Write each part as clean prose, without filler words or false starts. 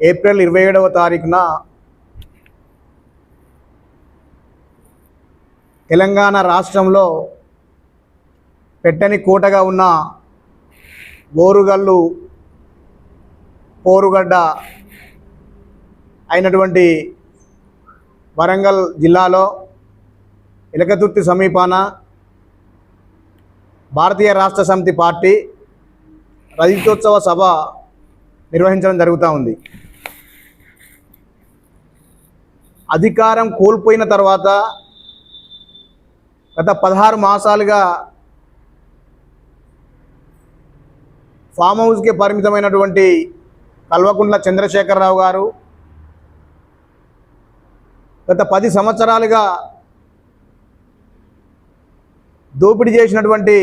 April 27వ తారీఖున తెలంగాణ రాష్ట్రంలో పెట్టని కోటగా ఉన్న ఓరుగల్లు పోరుగడ్డ అయినటువంటి వరంగల్ జిల్లాలో ఎలకతుర్తి సమీపాన భారతీయ రాష్ట్ర సమితి పార్టీ రజతోత్సవ సభ నిర్వహించడం జరుగుతూ ఉంది. అధికారం కోల్పోయిన తర్వాత గత 16 మాసాలుగా ఫామ్ హౌస్కి పరిమితమైనటువంటి కల్వకుంట్ల చంద్రశేఖరరావు గారు గత 10 సంవత్సరాలుగా దోపిడీ చేసినటువంటి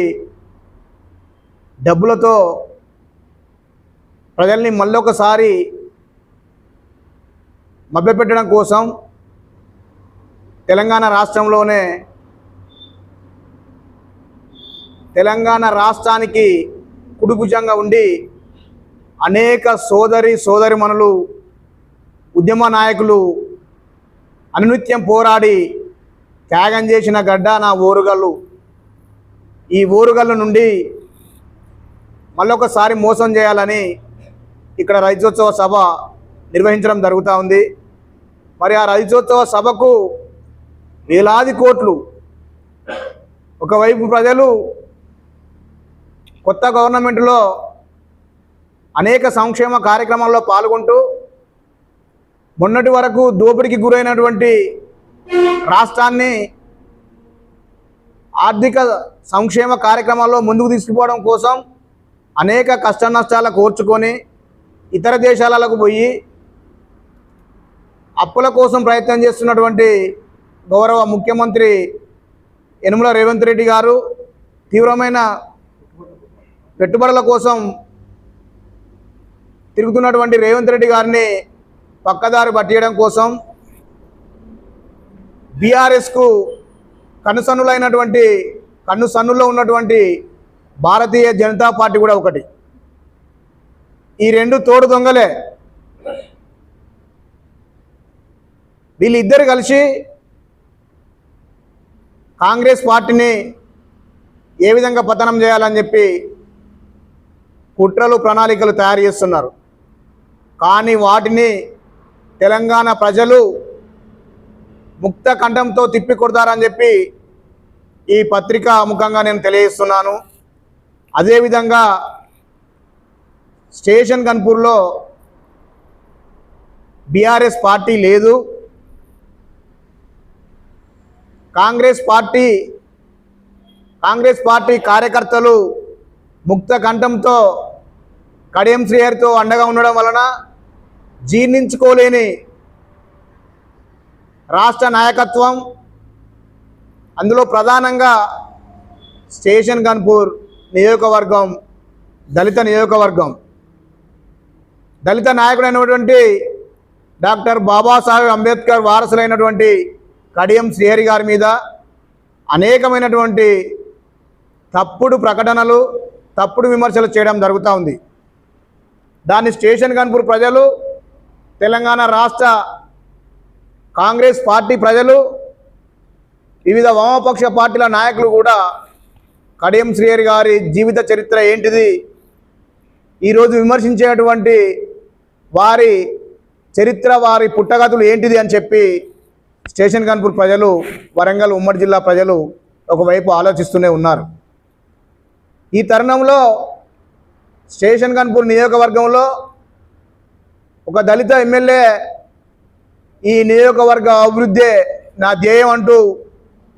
డబ్బులతో ప్రజల్ని మళ్ళొకసారి మభ్యపెట్టడం కోసం తెలంగాణ రాష్ట్రంలోనే తెలంగాణ రాష్ట్రానికి కుడిభుజంగా ఉండి అనేక సోదరిమణులు ఉద్యమ నాయకులు అనునిత్యం పోరాడి త్యాగం చేసిన గడ్డ నా ఓరుగల్లు. ఈ ఓరుగల్లు నుండి మళ్ళొకసారి మోసం చేయాలని ఇక్కడ రజతోత్సవ సభ నిర్వహించడం జరుగుతూ ఉంది. మరి ఆ రజతోత్సవ సభకు వేలాది కోట్లు, ఒకవైపు ప్రజలు కొత్త గవర్నమెంట్లో అనేక సంక్షేమ కార్యక్రమాల్లో పాల్గొంటూ మొన్నటి వరకు దోపిడీకి గురైనటువంటి రాష్ట్రాన్ని ఆర్థిక సంక్షేమ కార్యక్రమాల్లో ముందుకు తీసుకుపోవడం కోసం అనేక కష్ట నష్టాలు కోర్చుకొని ఇతర దేశాలకు పోయి అప్పుల కోసం ప్రయత్నం చేస్తున్నటువంటి గౌరవ ముఖ్యమంత్రి యనుమల రేవంత్ రెడ్డి గారు తీవ్రమైన పెట్టుబడుల కోసం తిరుగుతున్నటువంటి రేవంత్ రెడ్డి గారిని పక్కదారి పట్టియడం కోసం బీఆర్ఎస్కు కన్నుసన్నులో ఉన్నటువంటి భారతీయ జనతా పార్టీ కూడా ఒకటి. ఈ రెండు తోడు దొంగలే. వీళ్ళిద్దరు కలిసి కాంగ్రెస్ పార్టీని ఏ విధంగా పతనం చేయాలని చెప్పి కుట్రలు ప్రణాళికలు తయారు చేస్తున్నారు. కానీ వాటిని తెలంగాణ ప్రజలు ముక్త కంఠంతో తిప్పికొడతారని చెప్పి ఈ పత్రిక ముఖంగా నేను తెలియజేస్తున్నాను. అదేవిధంగా స్టేషన్ గన్పూర్లో బీఆర్ఎస్ పార్టీ లేదు. కాంగ్రెస్ పార్టీ కార్యకర్తలు ముక్త కంఠంతో కడియం శ్రీహరితో అండగా ఉండడం వలన జీర్ణించుకోలేని రాష్ట్ర నాయకత్వం, అందులో ప్రధానంగా స్టేషన్ గన్పూర్ నియోజకవర్గం దళిత నియోజకవర్గం, దళిత నాయకుడైనటువంటి డాక్టర్ బాబాసాహెబ్ అంబేద్కర్ వారసులైనటువంటి కడియం శ్రీహరి గారి మీద అనేకమైనటువంటి తప్పుడు ప్రకటనలు, తప్పుడు విమర్శలు చేయడం జరుగుతూ ఉంది. దాన్ని స్టేషన్ గన్పూర్ ప్రజలు, తెలంగాణ రాష్ట్ర కాంగ్రెస్ పార్టీ ప్రజలు, వివిధ వామపక్ష పార్టీల నాయకులు కూడా కడియం శ్రీహరి గారి జీవిత చరిత్ర ఏంటిది, ఈరోజు విమర్శించేటువంటి వారి చరిత్ర, వారి పుట్టగతులు ఏంటిది అని చెప్పి స్టేషన్ గన్పూర్ ప్రజలు, వరంగల్ ఉమ్మడి జిల్లా ప్రజలు ఒకవైపు ఆలోచిస్తూనే ఉన్నారు. ఈ తరుణంలో స్టేషన్ గన్పూర్ నియోజకవర్గంలో ఒక దళిత ఎమ్మెల్యే ఈ నియోజకవర్గ అభివృద్ధి నా ధ్యేయం అంటూ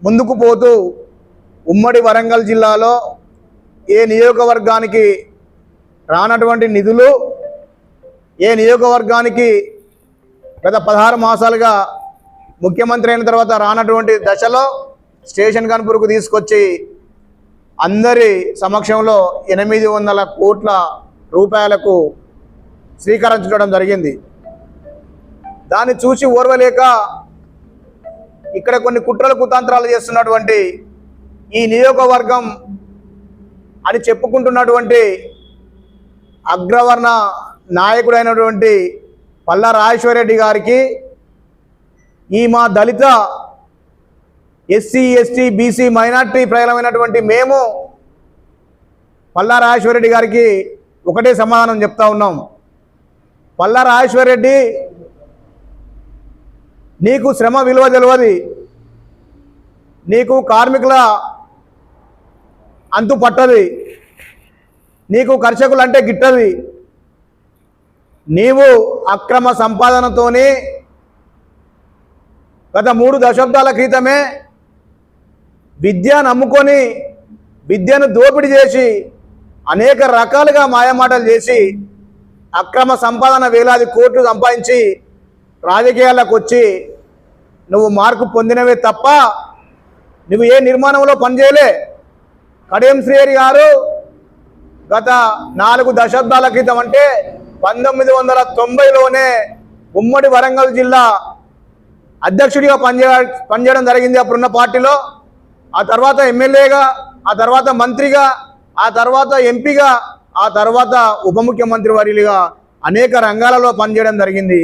ముందుకు పోతూ ఉమ్మడి వరంగల్ జిల్లాలో ఏ నియోజకవర్గానికి రానటువంటి నిధులు, ఏ నియోజకవర్గానికి గత 16 మాసాలుగా ముఖ్యమంత్రి అయిన తర్వాత రానటువంటి దశలో స్టేషన్ గన్పూర్కు తీసుకొచ్చి అందరి సమక్షంలో 800 కోట్ల రూపాయలకు స్వీకరించడం జరిగింది. దాన్ని చూసి ఓర్వలేక ఇక్కడ కొన్ని కుట్రలు కుతంత్రాలు చేస్తున్నటువంటి ఈ నియోజకవర్గం అని చెప్పుకుంటున్నటువంటి అగ్రవర్ణ నాయకుడైనటువంటి పల్లా రాజేశ్వరరెడ్డి గారికి ఈ మా దళిత ఎస్సీ ఎస్టీ బీసీ మైనార్టీ ప్రజలమైనటువంటి మేము పల్లా రాజేశ్వరరెడ్డి గారికి ఒకటే సమాధానం చెప్తా ఉన్నాం. పల్లా రాజేశ్వరరెడ్డి, నీకు శ్రమ విలువ తెలియదు, నీకు కార్మికుల అంతు పట్టది, నీకు కర్షకులు అంటే గిట్టది. నీవు అక్రమ సంపాదనతోని గత 3 దశాబ్దాల క్రితమే విద్యను అమ్ముకొని విద్యను దోపిడీ చేసి అనేక రకాలుగా మాయమాటలు చేసి అక్రమ సంపాదన వేలాది కోట్లు సంపాదించి రాజకీయాలకు వచ్చి నువ్వు మార్కు పొందినవే తప్ప నువ్వు ఏ నిర్మాణంలో పనిచేయలే. కడియం శ్రీహరి గారు గత 4 దశాబ్దాల క్రితం అంటే 1990లోనే ఉమ్మడి వరంగల్ జిల్లా అధ్యక్షుడిగా పనిచేయడం జరిగింది అప్పుడున్న పార్టీలో. ఆ తర్వాత ఎమ్మెల్యేగా, ఆ తర్వాత మంత్రిగా, ఆ తర్వాత ఎంపీగా, ఆ తర్వాత ఉప ముఖ్యమంత్రి వర్యులుగా అనేక రంగాలలో పనిచేయడం జరిగింది.